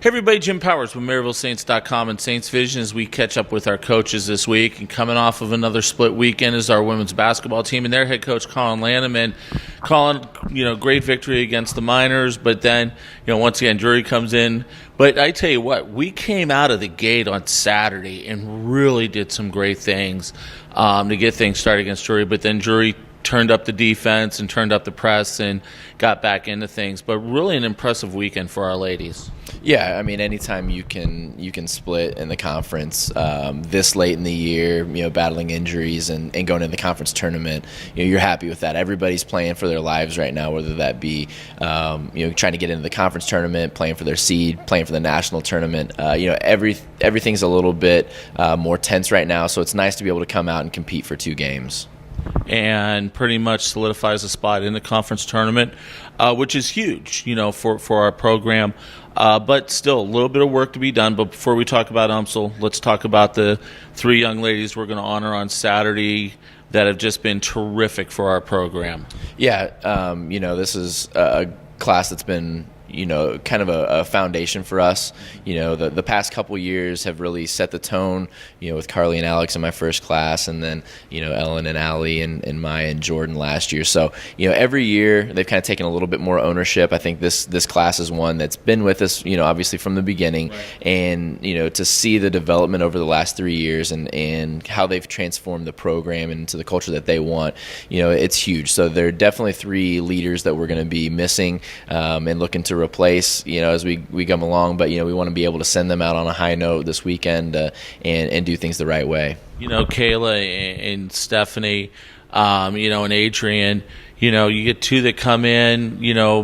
Hey everybody, Jim Powers with MaryvilleSaints.com and Saints Vision as we catch up with our coaches this week. And coming off of another split weekend is our women's basketball team and their head coach, Collin Lanam. And Collin, great victory against the Miners, but then, once again, Drury comes in. But I tell you what, we came out of the gate on Saturday and really did some great things to get things started against Drury. But then Drury turned up the defense and turned up the press and got back into things. But really an impressive weekend for our ladies. Yeah, I mean, anytime you can split in the conference this late in the year, battling injuries and going into the conference tournament, you're happy with that. Everybody's playing for their lives right now, whether that be trying to get into the conference tournament, playing for their seed, playing for the national tournament. Everything's a little bit more tense right now, so it's nice to be able to come out and compete for 2 games. And pretty much solidifies a spot in the conference tournament, which is huge, for our program. But still, a little bit of work to be done. But before we talk about UMSL, let's talk about the 3 young ladies we're going to honor on Saturday that have just been terrific for our program. Yeah, this is a class that's been kind of a foundation for us. The past couple years have really set the tone, with Carly and Alex in my first class, and then, Ellen and Allie and Maya and Jordan last year. So, every year they've kind of taken a little bit more ownership. I think this class is one that's been with us, obviously from the beginning. Right. And, to see the development over the last 3 years and how they've transformed the program into the culture that they want, it's huge. So there are definitely 3 leaders that we're going to be missing and looking to replace, as we come along, but we want to be able to send them out on a high note this weekend and do things the right way. Kayla and Stephanie, and Adrian, you get 2 that come in,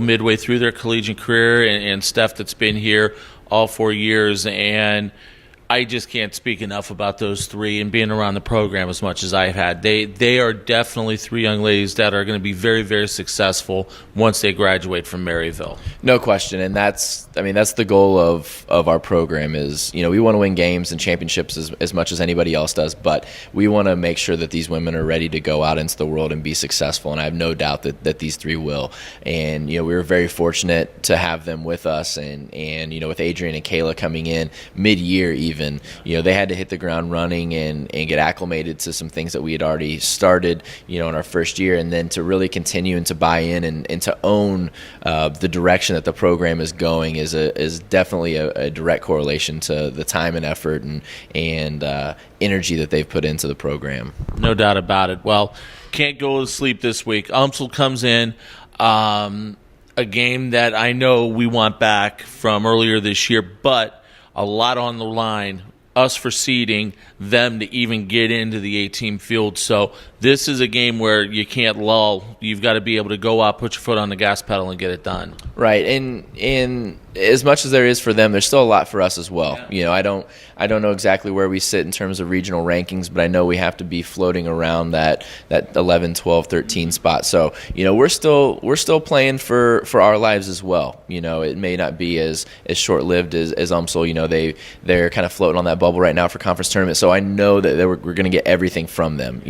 midway through their collegiate career, and Steph that's been here all 4 years, and I just can't speak enough about those 3 and being around the program as much as I've had. They are definitely 3 young ladies that are going to be very, very successful once they graduate from Maryville. No question, and that's the goal of our program is, we want to win games and championships as much as anybody else does, but we want to make sure that these women are ready to go out into the world and be successful, and I have no doubt that these 3 will. And, we were very fortunate to have them with us, and with Adrian and Kayla coming in mid-year even, they had to hit the ground running and get acclimated to some things that we had already started, in our first year, and then to really continue and to buy in and to own the direction that the program is going is definitely a direct correlation to the time and effort and energy that they've put into the program. No doubt about it. Well, can't go to sleep this week. UMSL comes in. A game that I know we want back from earlier this year, but a lot on the line, us for seeding, them to even get into the 8-team field. So this is a game where you can't lull. You've got to be able to go out, put your foot on the gas pedal, and get it done. Right, and as much as there is for them, there's still a lot for us as well. Yeah. I don't know exactly where we sit in terms of regional rankings, but I know we have to be floating around that 11, 12, 13 spot. So, we're still playing for our lives as well. It may not be as short-lived as UMSL. They're kind of floating on that bubble right now for conference tournament. So I know that we're going to get everything from them.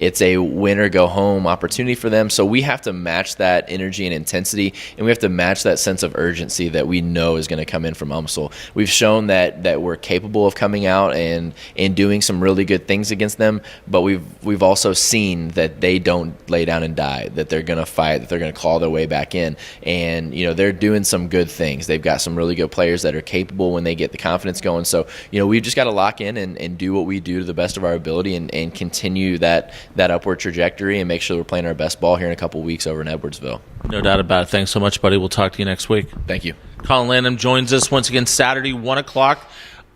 It's a win or go home opportunity for them. So we have to match that energy and intensity, and we have to match that sense of urgency that we know is going to come in from UMSL. We've shown that we're capable of coming out and doing some really good things against them, but we've also seen that they don't lay down and die, that they're going to fight, that they're going to claw their way back in, and they're doing some good things. They've got some really good players that are capable when they get the confidence going. So we've just got to lock in and do what we do to the best of our ability and continue that upward trajectory and make sure we're playing our best ball here in a couple of weeks over in Edwardsville. No doubt about it. Thanks so much, buddy. We'll talk to you next week. Thank you. Collin Lanam joins us once again Saturday, 1 o'clock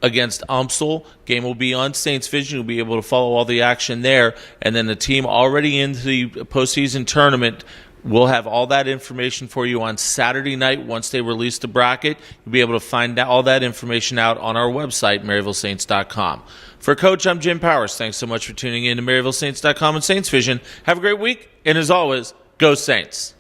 against UMSL. Game will be on Saints Vision. You'll be able to follow all the action there. And then the team already into the postseason tournament, we'll have all that information for you on Saturday night once they release the bracket. You'll be able to find all that information out on our website, MaryvilleSaints.com. For Coach, I'm Jim Powers. Thanks so much for tuning in to MaryvilleSaints.com and Saints Vision. Have a great week, and as always, go Saints.